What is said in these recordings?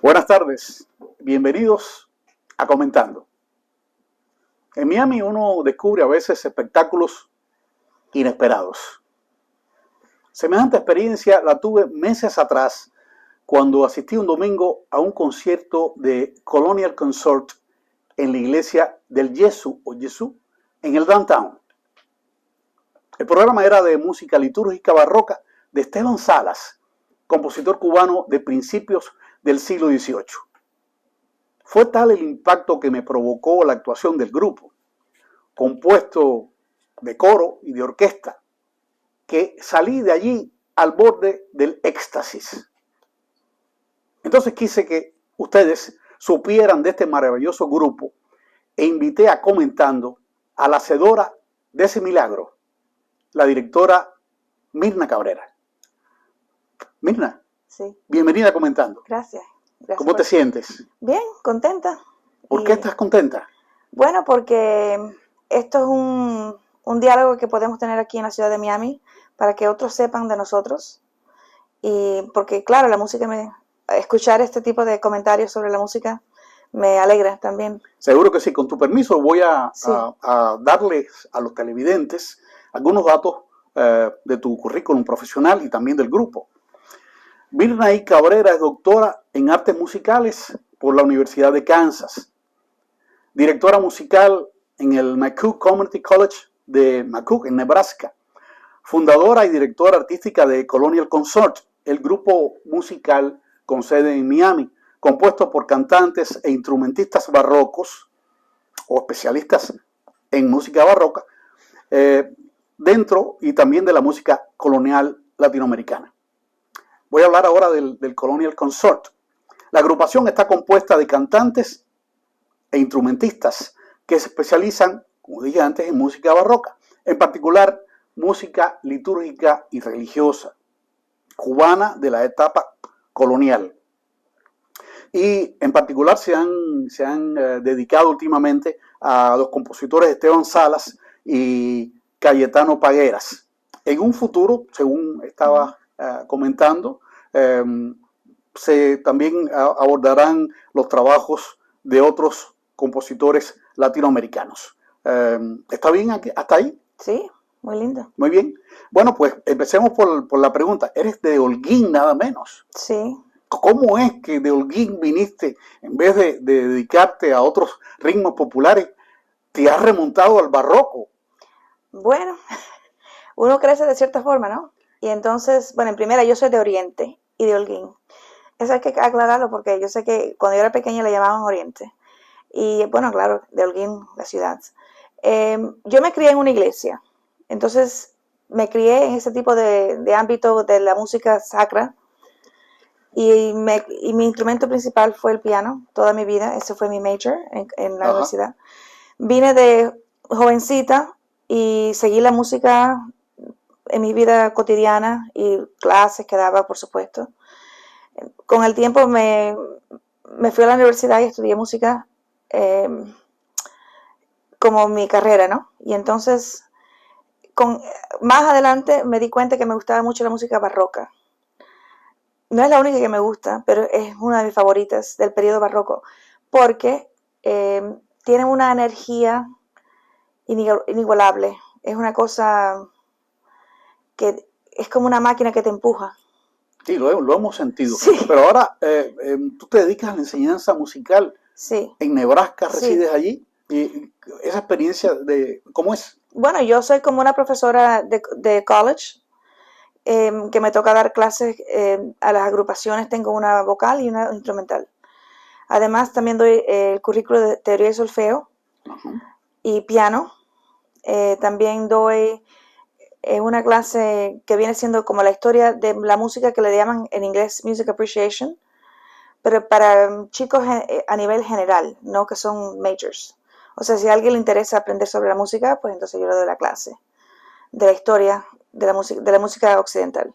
Buenas tardes, bienvenidos a Comentando. En Miami uno descubre a veces espectáculos inesperados. Semejante experiencia la tuve meses atrás cuando asistí un domingo a un concierto de Colonial Consort en la iglesia del Jesús en el downtown. El programa era de música litúrgica barroca de Esteban Salas, compositor cubano de principios del siglo XVIII. Fue tal el impacto que me provocó la actuación del grupo, compuesto de coro y de orquesta, que salí de allí al borde del éxtasis. Entonces quise que ustedes supieran de este maravilloso grupo e invité a Comentando a la hacedora de ese milagro, la directora Mirna Cabrera. Mirna, sí. Bienvenida a Comentando. Gracias. ¿Cómo te sientes? Bien, contenta. ¿Por qué estás contenta? Bueno, porque esto es un diálogo que podemos tener aquí en la ciudad de Miami para que otros sepan de nosotros. Y porque, claro, escuchar este tipo de comentarios sobre la música me alegra también. Seguro que sí. Con tu permiso voy a darles a los televidentes algunos datos de tu currículum profesional y también del grupo. Mirna Cabrera es doctora en artes musicales por la Universidad de Kansas, directora musical en el McCook Community College de McCook, en Nebraska, fundadora y directora artística de Colonial Consort, el grupo musical con sede en Miami, compuesto por cantantes e instrumentistas barrocos o especialistas en música barroca, dentro y también de la música colonial latinoamericana. Voy a hablar ahora del Colonial Consort. La agrupación está compuesta de cantantes e instrumentistas que se especializan, como dije antes, en música barroca, en particular música litúrgica y religiosa, cubana de la etapa colonial. Y en particular se han dedicado últimamente a los compositores Esteban Salas y Cayetano Pagueras. En un futuro, según estaba comentando, también abordarán los trabajos de otros compositores latinoamericanos. ¿Está bien hasta ahí? Sí, muy lindo. Muy bien. Bueno, pues empecemos por la pregunta. ¿Eres de Holguín nada menos? Sí. ¿Cómo es que de Holguín viniste, en vez de dedicarte a otros ritmos populares, te has remontado al barroco? Bueno, uno crece de cierta forma, ¿no? Y entonces, bueno, en primera, yo soy de Oriente y de Holguín. Eso hay que aclararlo porque yo sé que cuando yo era pequeña le llamaban Oriente. Y bueno, claro, de Holguín, la ciudad. Yo me crié en una iglesia. Entonces, me crié en ese tipo de ámbito de la música sacra. Y mi instrumento principal fue el piano toda mi vida. Ese fue mi major en la universidad. Vine de jovencita y seguí la música en mi vida cotidiana y clases que daba, por supuesto. Con el tiempo me fui a la universidad y estudié música como mi carrera, ¿no? Y entonces, más adelante me di cuenta que me gustaba mucho la música barroca. No es la única que me gusta, pero es una de mis favoritas del periodo barroco, porque tiene una energía inigualable. Es una cosa que es como una máquina que te empuja. Sí, lo hemos sentido. Sí. Pero ahora tú te dedicas a la enseñanza musical. Sí. En Nebraska resides allí. ¿Y esa experiencia cómo es? Bueno, yo soy como una profesora de college que me toca dar clases a las agrupaciones. Tengo una vocal y una instrumental. Además, también doy el currículo de teoría y solfeo y piano. También doy una clase que viene siendo como la historia de la música, que le llaman en inglés Music Appreciation, pero para chicos a nivel general, no que son majors. O sea, si a alguien le interesa aprender sobre la música, pues entonces yo le doy la clase de la historia de la música occidental.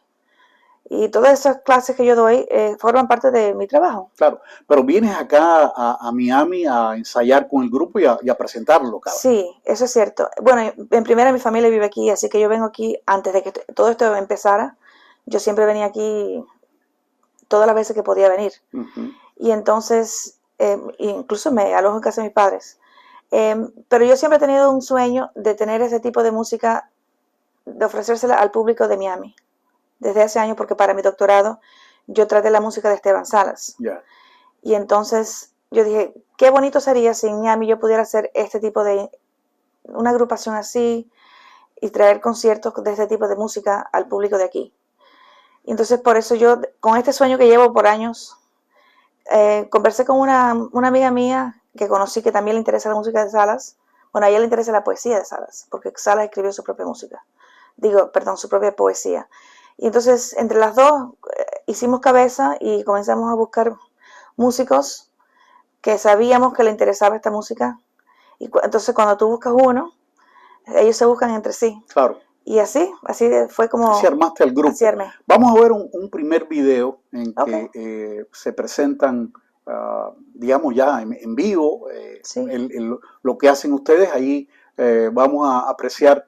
Y todas esas clases que yo doy forman parte de mi trabajo. Claro, pero vienes acá a Miami a ensayar con el grupo y a presentarlo, cabrón. Sí, eso es cierto. Bueno, en primera mi familia vive aquí, así que yo vengo aquí antes de que todo esto empezara. Yo siempre venía aquí todas las veces que podía venir. y entonces incluso me alojo en casa de mis padres. Pero yo siempre he tenido un sueño de tener ese tipo de música, de ofrecérsela al público de Miami, desde hace años, porque para mi doctorado yo traté la música de Esteban Salas. Ya. Y entonces yo dije, qué bonito sería si en Miami yo pudiera hacer este tipo de, una agrupación así, y traer conciertos de este tipo de música al público de aquí. Y entonces por eso yo, con este sueño que llevo por años, conversé con una amiga mía que conocí que también le interesa la música de Salas. Bueno, a ella le interesa la poesía de Salas, porque Salas escribió su propia música. Su propia poesía. Y entonces, entre las dos, hicimos cabeza y comenzamos a buscar músicos que sabíamos que le interesaba esta música. Y entonces, cuando tú buscas uno, ellos se buscan entre sí. Claro. Y así fue como... Así armaste el grupo. Así armé. Vamos a ver un primer video en Okay. que se presentan, digamos ya en vivo, Sí. lo que hacen ustedes. Ahí vamos a apreciar,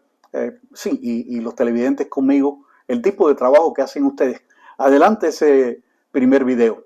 sí, y los televidentes conmigo, el tipo de trabajo que hacen ustedes. Adelante ese primer video.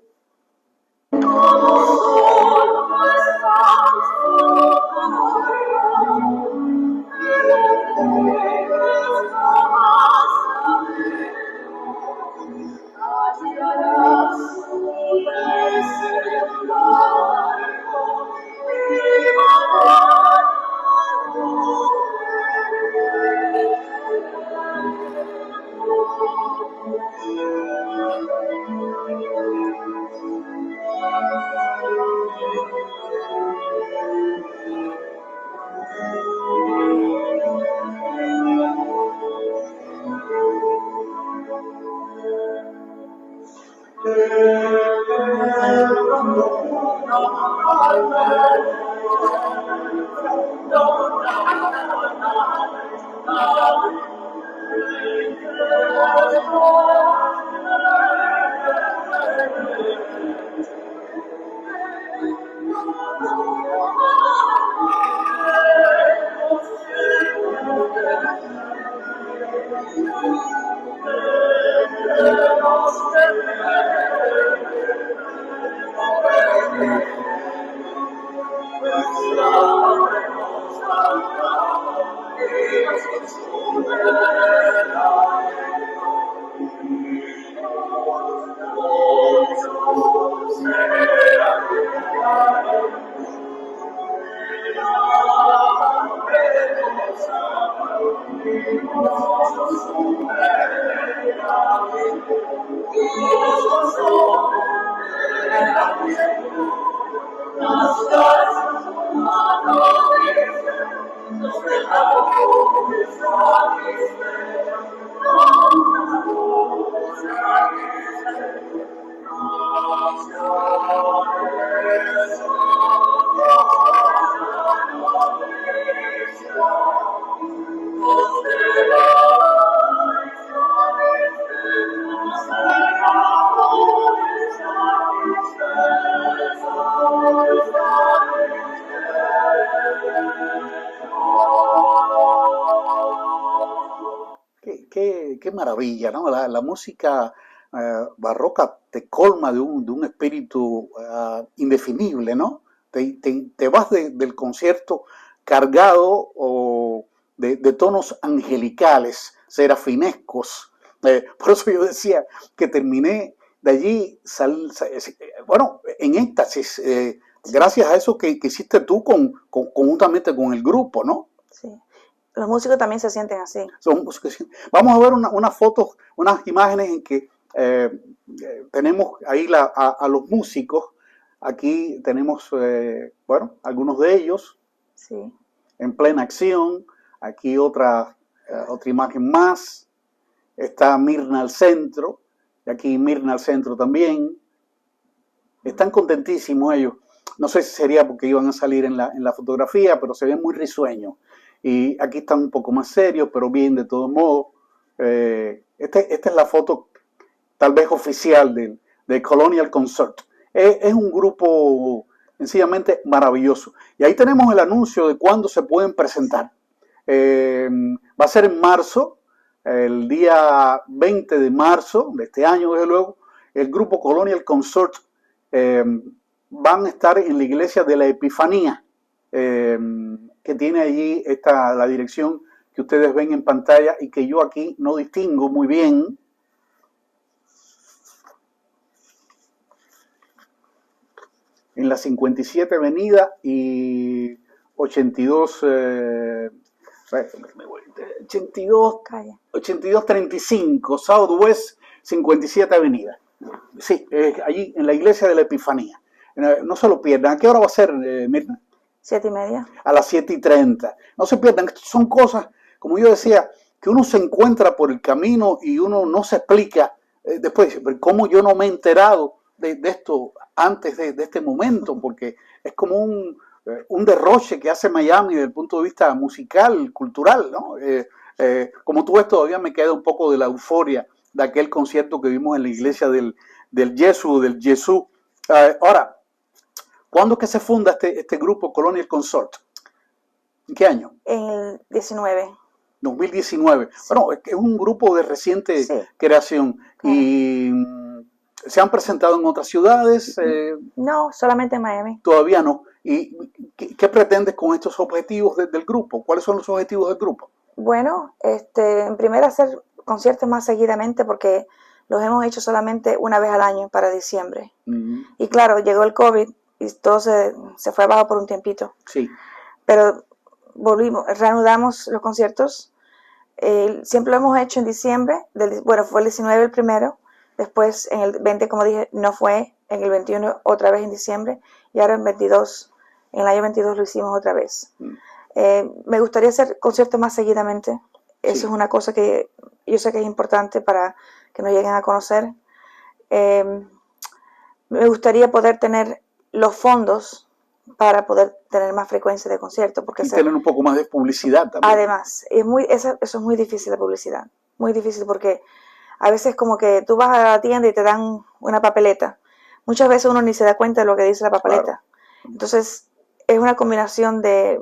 Qué maravilla, ¿no? La música barroca te colma de un espíritu indefinible, ¿no? Te vas del concierto cargado de tonos angelicales, serafinescos. Por eso yo decía que terminé de allí, bueno, en éxtasis, gracias a eso que hiciste tú conjuntamente con el grupo, ¿no? Sí. Los músicos también se sienten así. Vamos a ver unas fotos, unas imágenes en que tenemos ahí a los músicos. Aquí tenemos, bueno, algunos de ellos, sí, en plena acción. Aquí otra imagen más. Está Mirna al centro. Y aquí Mirna al centro también. Están contentísimos ellos. No sé si sería porque iban a salir en la fotografía, pero se ven muy risueños. Y aquí están un poco más serios, pero bien de todos modos. Esta es la foto tal vez oficial de Colonial Consort. Es un grupo sencillamente maravilloso. Y ahí tenemos el anuncio de cuándo se pueden presentar. Va a ser en marzo, el día 20 de marzo de este año, desde luego, el grupo Colonial Consort van a estar en la iglesia de la Epifanía, que tiene allí la dirección que ustedes ven en pantalla y que yo aquí no distingo muy bien. En la 57 Avenida y 82, 8235, Southwest 57 Avenida. Sí, allí en la iglesia de la Epifanía. No se lo pierdan. ¿A qué hora va a ser, Mirna? 7:30. A las 7:30. No se pierdan. Son cosas, como yo decía, que uno se encuentra por el camino y uno no se explica. Después, ¿cómo yo no me he enterado de esto antes de este momento? Porque es como un derroche que hace Miami desde el punto de vista musical, cultural, ¿no? Como tú ves, todavía me queda un poco de la euforia de aquel concierto que vimos en la iglesia del Jesús. Ahora, ¿cuándo es que se funda este grupo Colonial Consort? ¿En qué año? En el 19. 2019. Sí. Bueno, es un grupo de reciente creación. Claro. Y ¿se han presentado en otras ciudades? No, solamente en Miami. Todavía no. ¿Y qué pretendes con estos objetivos del grupo? ¿Cuáles son los objetivos del grupo? Bueno, en primer hacer conciertos más seguidamente porque los hemos hecho solamente una vez al año para diciembre. Y claro, llegó el COVID y todo se fue abajo por un tiempito. Sí. Pero reanudamos los conciertos. Siempre lo hemos hecho en diciembre. Fue el 19 el primero. Después en el 20, como dije, no fue. En el 21 otra vez en diciembre. Y ahora en el año 22 lo hicimos otra vez. Me gustaría hacer conciertos más seguidamente. Eso es una cosa que yo sé que es importante para que nos lleguen a conocer. Me gustaría poder tener los fondos para poder tener más frecuencia de conciertos. Y tener un poco más de publicidad también. Además, eso es muy difícil, la publicidad. Muy difícil porque a veces como que tú vas a la tienda y te dan una papeleta. Muchas veces uno ni se da cuenta de lo que dice la papeleta. Claro. Entonces, es una combinación de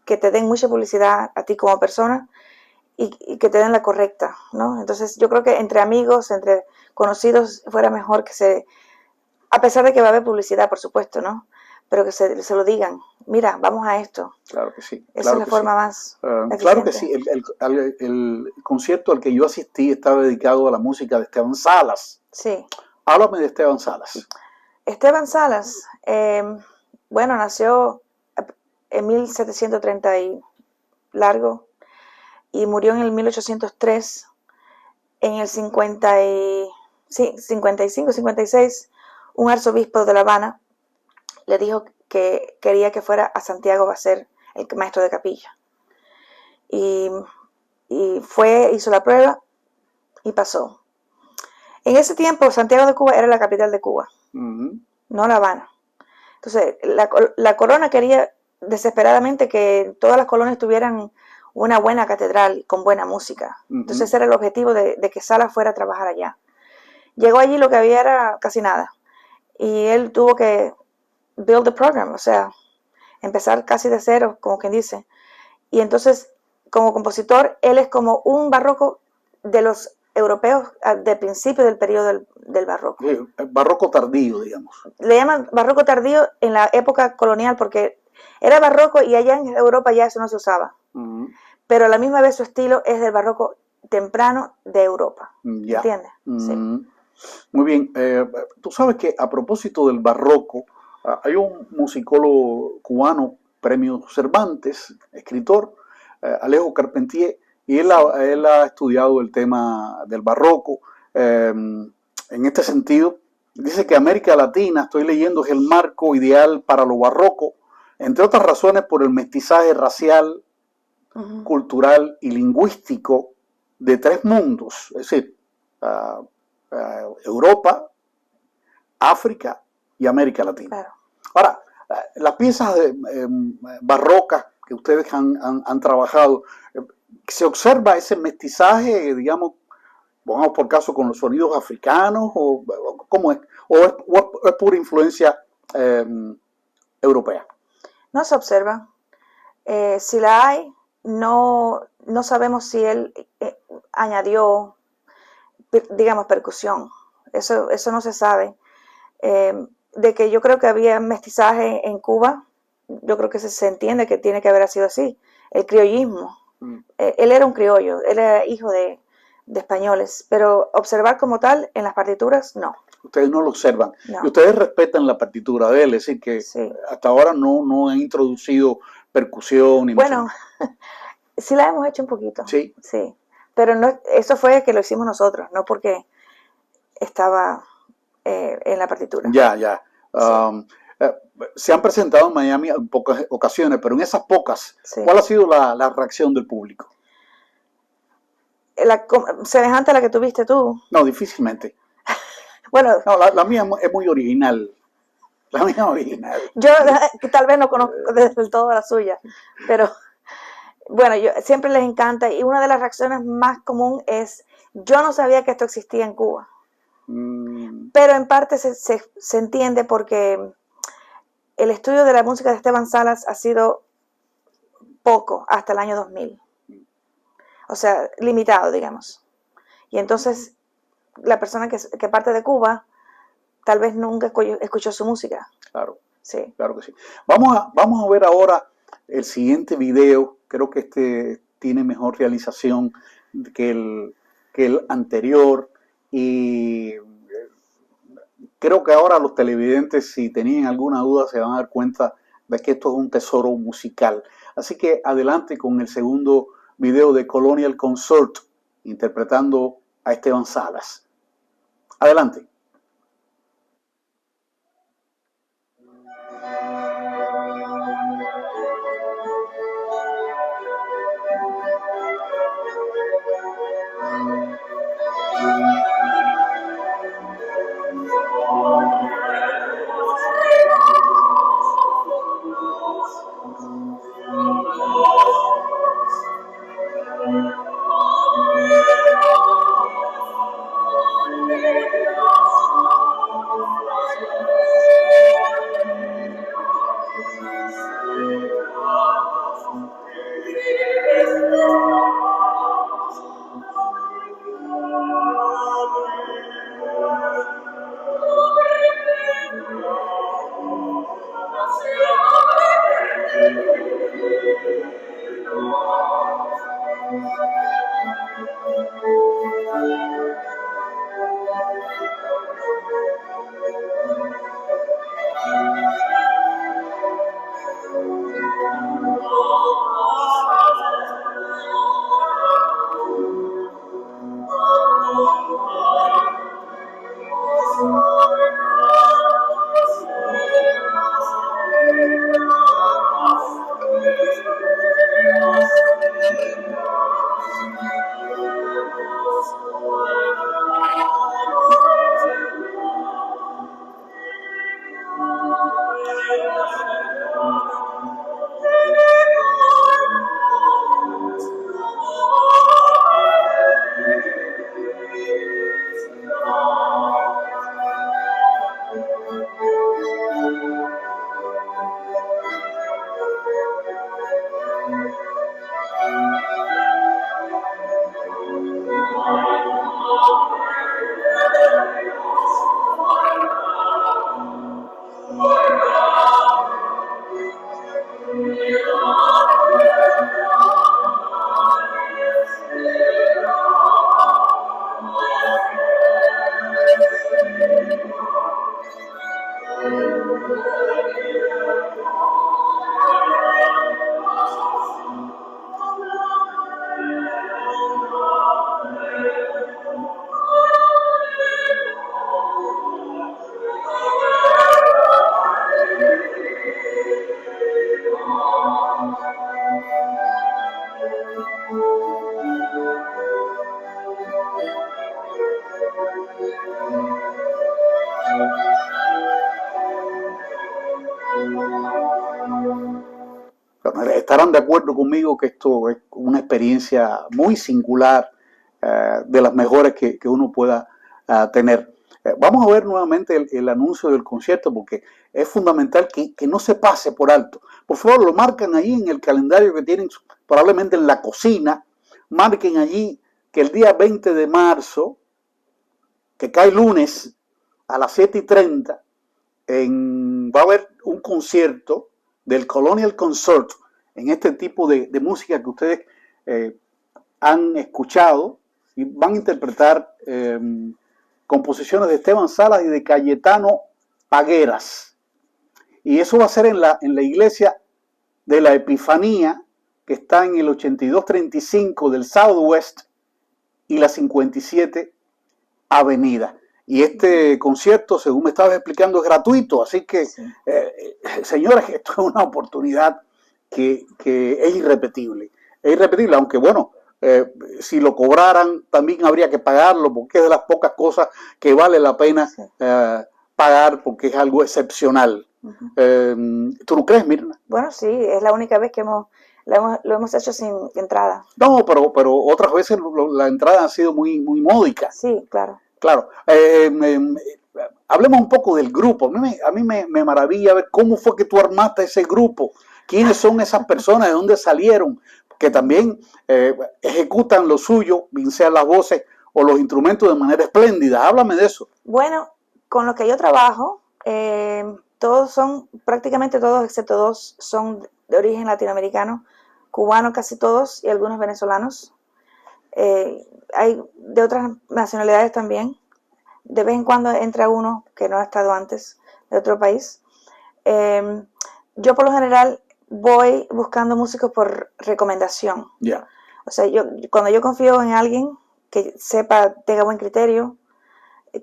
que te den mucha publicidad a ti como persona y que te den la correcta, ¿no? Entonces, yo creo que entre amigos, entre conocidos, fuera mejor que a pesar de que va a haber publicidad, por supuesto, ¿no? Pero que se lo digan, mira, vamos a esto. Claro que sí. Esa es la forma más eficiente. Claro que sí. El concierto al que yo asistí estaba dedicado a la música de Esteban Salas. Sí. Háblame de Esteban Salas. Esteban Salas, nació en 1730 y largo y murió en el 1803. En el 55, 56, un arzobispo de La Habana le dijo que quería que fuera a Santiago a ser el maestro de capilla. Y hizo la prueba y pasó. En ese tiempo, Santiago de Cuba era la capital de Cuba, no La Habana. Entonces, la corona quería desesperadamente que todas las colonias tuvieran una buena catedral con buena música. Entonces, ese era el objetivo de que Salas fuera a trabajar allá. Llegó allí, lo que había era casi nada. Y él tuvo que build the program, o sea, empezar casi de cero, como quien dice. Y entonces, como compositor, él es como un barroco de los europeos de principio del periodo del barroco. Barroco tardío, digamos. Le llaman barroco tardío en la época colonial porque era barroco y allá en Europa ya eso no se usaba. Pero a la misma vez su estilo es del barroco temprano de Europa. ¿Entiendes? Sí. Muy bien. Tú sabes que a propósito del barroco, hay un musicólogo cubano, premio Cervantes, escritor, Alejo Carpentier, y él ha estudiado el tema del barroco. En este sentido, dice que América Latina, estoy leyendo, es el marco ideal para lo barroco, entre otras razones por el mestizaje racial, cultural y lingüístico de tres mundos, es decir, Europa, África y América Latina. Claro. Ahora, las piezas barrocas que ustedes han trabajado, ¿se observa ese mestizaje, digamos, pongamos por caso con los sonidos africanos, o cómo es? ¿O es pura influencia europea? No se observa. Si la hay, no sabemos si él añadió, digamos, percusión. Eso no se sabe. de que yo creo que había mestizaje en Cuba. Yo creo que se entiende que tiene que haber sido así. El criollismo. Él era un criollo, él era hijo de españoles, pero observar como tal en las partituras, no. Ustedes no lo observan. No. Y ustedes respetan la partitura de él, es decir, que Sí. hasta ahora no han introducido percusión. Ni Bueno, sí la hemos hecho un poquito. Sí. Sí. Pero no, eso fue que lo hicimos nosotros, no porque estaba en la partitura. Ya, ya. Sí. Se han presentado en Miami en pocas ocasiones, pero en esas pocas, Sí. ¿cuál ha sido la reacción del público? Semejante a la que tuviste tú. No, difícilmente. Bueno, no, la mía es muy original. La mía es original. Yo tal vez no conozco del todo la suya, pero bueno, yo siempre les encanta, y una de las reacciones más común es: yo no sabía que esto existía en Cuba. Pero en parte se entiende porque el estudio de la música de Esteban Salas ha sido poco hasta el año 2000. O sea, limitado, digamos. Y entonces la persona que parte de Cuba tal vez nunca escuchó su música. Claro. Sí. Claro que sí. Vamos a ver ahora el siguiente video. Creo que este tiene mejor realización que el anterior. Y creo que ahora los televidentes, si tenían alguna duda, se van a dar cuenta de que esto es un tesoro musical. Así que adelante con el segundo video de Colonial Consort, interpretando a Esteban Salas. Adelante. Estarán de acuerdo conmigo que esto es una experiencia muy singular, de las mejores que uno pueda tener. Vamos a ver nuevamente el anuncio del concierto, porque es fundamental que no se pase por alto. Por favor, lo marcan ahí en el calendario que tienen probablemente en la cocina. Marquen allí que el día 20 de marzo, que cae lunes a las 7:30, va a haber un concierto del Colonial Consort en este tipo de música que ustedes han escuchado y van a interpretar composiciones de Esteban Salas y de Cayetano Pagueras. Y eso va a ser en la iglesia de la Epifanía, que está en el 8235 del Southwest y la 57 Avenida. Y este concierto, según me estabas explicando, es gratuito. Así que, sí. Señores, esto es una oportunidad que es irrepetible. Es irrepetible, aunque bueno, si lo cobraran también habría que pagarlo, porque es de las pocas cosas que vale la pena sí. Pagar, porque es algo excepcional. ¿Tú no crees, Mirna? Bueno, sí, es la única vez que lo hemos hecho sin entrada. No, pero otras veces la entrada ha sido muy módica. Sí, claro. Claro. Hablemos un poco del grupo. A mí me maravilla ver cómo fue que tú armaste ese grupo. ¿Quiénes son esas personas? ¿De dónde salieron? Que también ejecutan lo suyo, bien sean las voces o los instrumentos, de manera espléndida. Háblame de eso. Bueno, con los que yo trabajo, prácticamente todos, excepto dos, son de origen latinoamericano, cubano casi todos y algunos venezolanos. Hay de otras nacionalidades también. De vez en cuando entra uno que no ha estado antes de otro país. Yo por lo general voy buscando músicos por recomendación. Yeah. O sea, cuando yo confío en alguien que sepa, tenga buen criterio,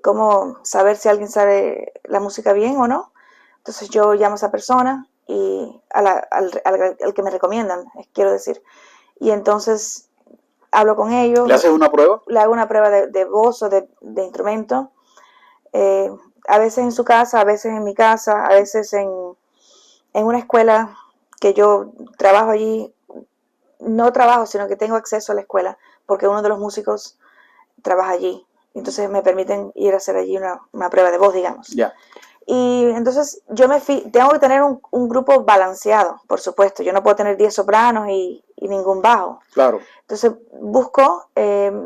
cómo saber si alguien sabe la música bien o no, entonces yo llamo a esa persona y al que me recomiendan, quiero decir. Y entonces hablo con ellos. ¿Le haces una prueba? Le hago una prueba de voz o de instrumento. A veces en su casa, a veces en mi casa, a veces en una escuela que yo trabajo allí. No trabajo, sino que tengo acceso a la escuela, porque uno de los músicos trabaja allí. Entonces me permiten ir a hacer allí una prueba de voz, digamos. Yeah. Y entonces tengo que tener un grupo balanceado, por supuesto. Yo no puedo tener 10 sopranos y ningún bajo. Claro. Entonces busco,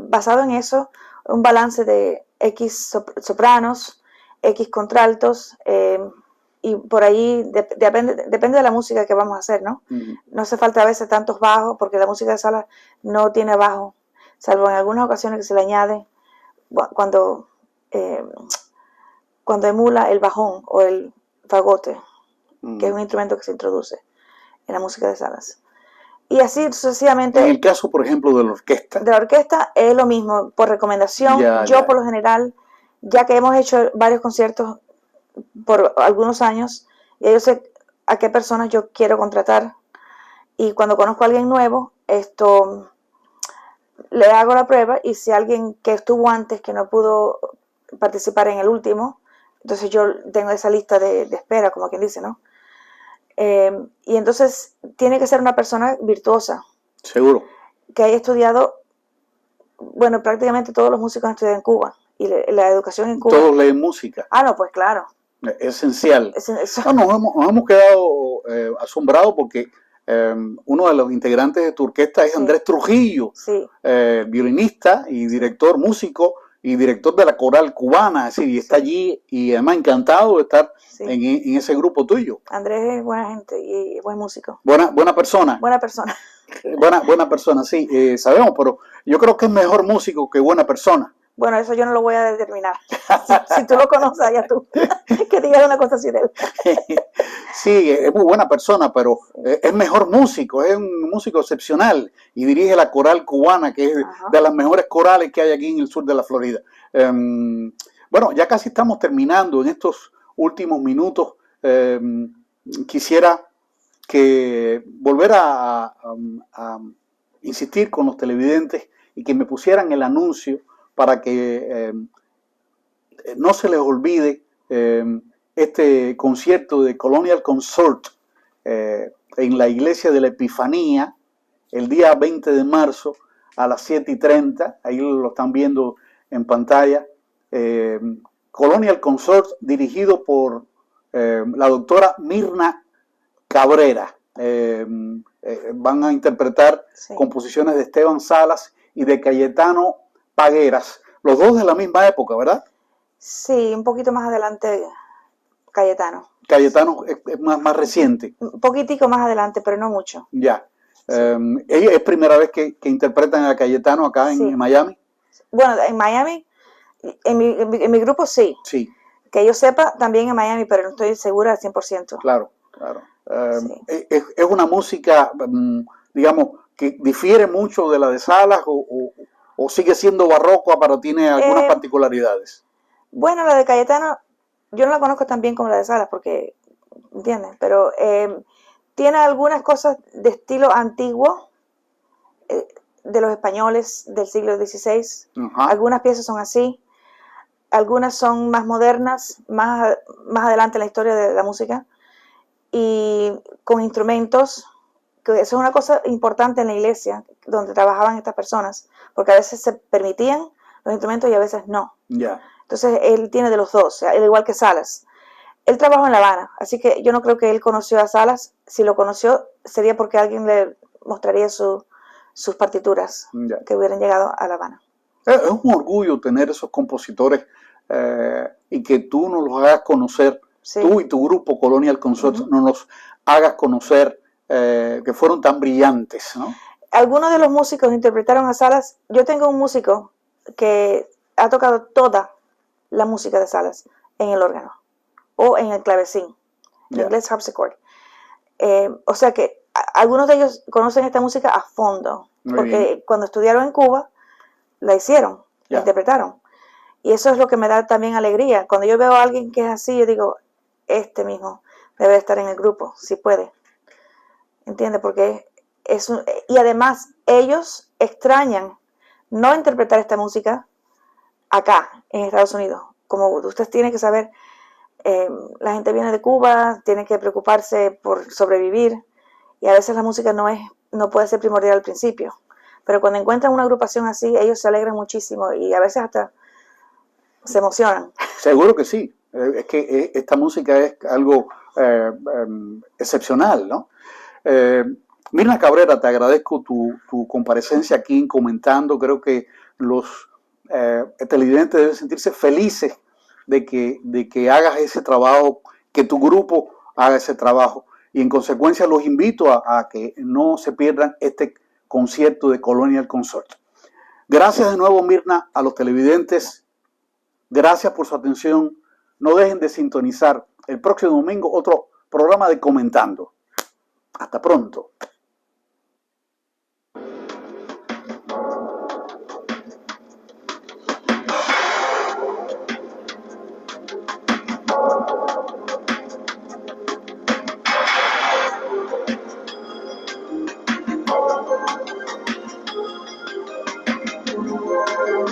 basado en eso, un balance de X sopranos, X contraltos, y por ahí depende de la música que vamos a hacer, ¿no? Uh-huh. No hace falta a veces tantos bajos, porque la música de sala no tiene bajo, salvo en algunas ocasiones que se le añade cuando emula el bajón o el fagote, que es un instrumento que se introduce en la música de salas. Y así sucesivamente. En el caso, por ejemplo, de la orquesta. De la orquesta es lo mismo, por recomendación. Yo por lo general, ya que hemos hecho varios conciertos por algunos años, ya yo sé a qué personas yo quiero contratar, y cuando conozco a alguien nuevo, le hago la prueba, y si alguien que estuvo antes que no pudo participar en el último, entonces yo tengo esa lista de espera, como quien dice, ¿no? Y entonces tiene que ser una persona virtuosa. Seguro. Que haya estudiado, bueno, prácticamente todos los músicos han estudiado en Cuba, y la educación en Cuba. Todos leen música. Ah, no, pues claro. Esencial. No, nos hemos quedado asombrados porque uno de los integrantes de tu orquesta es Andrés Trujillo, sí. Violinista y director, músico y director de la coral cubana, es decir, y está allí, y además encantado de estar en ese grupo tuyo. Andrés es buena gente y buen músico. Buena persona. Buena persona. buena persona, sí, sabemos, pero yo creo que es mejor músico que buena persona. Bueno, eso yo no lo voy a determinar. Si tú lo conoces, allá tú, que digas una cosa así de él. Sí, es muy buena persona, pero es mejor músico, es un músico excepcional, y dirige la coral cubana, que es de las mejores corales que hay aquí en el sur de la Florida. Bueno, ya casi estamos terminando. En estos últimos minutos quisiera volver a insistir con los televidentes y que me pusieran el anuncio para que no se les olvide este concierto de Colonial Consort en la iglesia de la Epifanía el día 20 de marzo a las 7:30. Ahí lo están viendo en pantalla. Colonial Consort, dirigido por la doctora Mirna Cabrera. Van a interpretar composiciones de Esteban Salas y de Cayetano Pagueras, los dos de la misma época, ¿verdad? Sí, un poquito más adelante Cayetano. Cayetano es más reciente. Un poquitico más adelante, pero no mucho. Ya. ¿Es primera vez que interpretan a Cayetano acá Sí. en Miami? Bueno, en Miami, en mi grupo sí. Sí, Que yo sepa, también en Miami, pero no estoy segura al 100%. claro, claro. Sí. Es una música, digamos, que difiere mucho de la de Salas o sigue siendo barroca, pero tiene algunas particularidades. Bueno, la de Cayetano, yo no la conozco tan bien como la de Salas, porque, ¿entiendes? Pero tiene algunas cosas de estilo antiguo, de los españoles del siglo XVI. Ajá. Algunas piezas son así, algunas son más modernas, más adelante en la historia de la música, y con instrumentos, que eso es una cosa importante en la iglesia, donde trabajaban estas personas, porque a veces se permitían los instrumentos y a veces no. Ya. Entonces él tiene de los dos, al igual que Salas. Él trabajó en La Habana, así que yo no creo que él conoció a Salas. Si lo conoció, sería porque alguien le mostraría sus partituras que hubieran llegado a La Habana. Es un orgullo tener esos compositores y que tú nos los hagas conocer, sí. Tú y tu grupo Colonial Consort nos los hagas conocer, que fueron tan brillantes, ¿no? Algunos de los músicos interpretaron a Salas. Yo tengo un músico que ha tocado toda la música de Salas en el órgano o en el clavecín, en inglés harpsichord. O sea que algunos de ellos conocen esta música a fondo, porque cuando estudiaron en Cuba la hicieron, la interpretaron. Y eso es lo que me da también alegría. Cuando yo veo a alguien que es así, yo digo, este mismo debe estar en el grupo, si puede. ¿Entiendes? Porque y además ellos extrañan no interpretar esta música acá, en Estados Unidos. Como ustedes tienen que saber, la gente viene de Cuba, tiene que preocuparse por sobrevivir, y a veces la música no puede ser primordial al principio. Pero cuando encuentran una agrupación así, ellos se alegran muchísimo y a veces hasta se emocionan. Seguro que sí. Es que esta música es algo excepcional, ¿no? Mirna Cabrera, te agradezco tu comparecencia aquí en Comentando. Creo que los televidentes deben sentirse felices de que hagas ese trabajo, que tu grupo haga ese trabajo. Y en consecuencia los invito a que no se pierdan este concierto de Colonial Consort. Gracias de nuevo, Mirna, a los televidentes. Gracias por su atención. No dejen de sintonizar el próximo domingo otro programa de Comentando. Hasta pronto.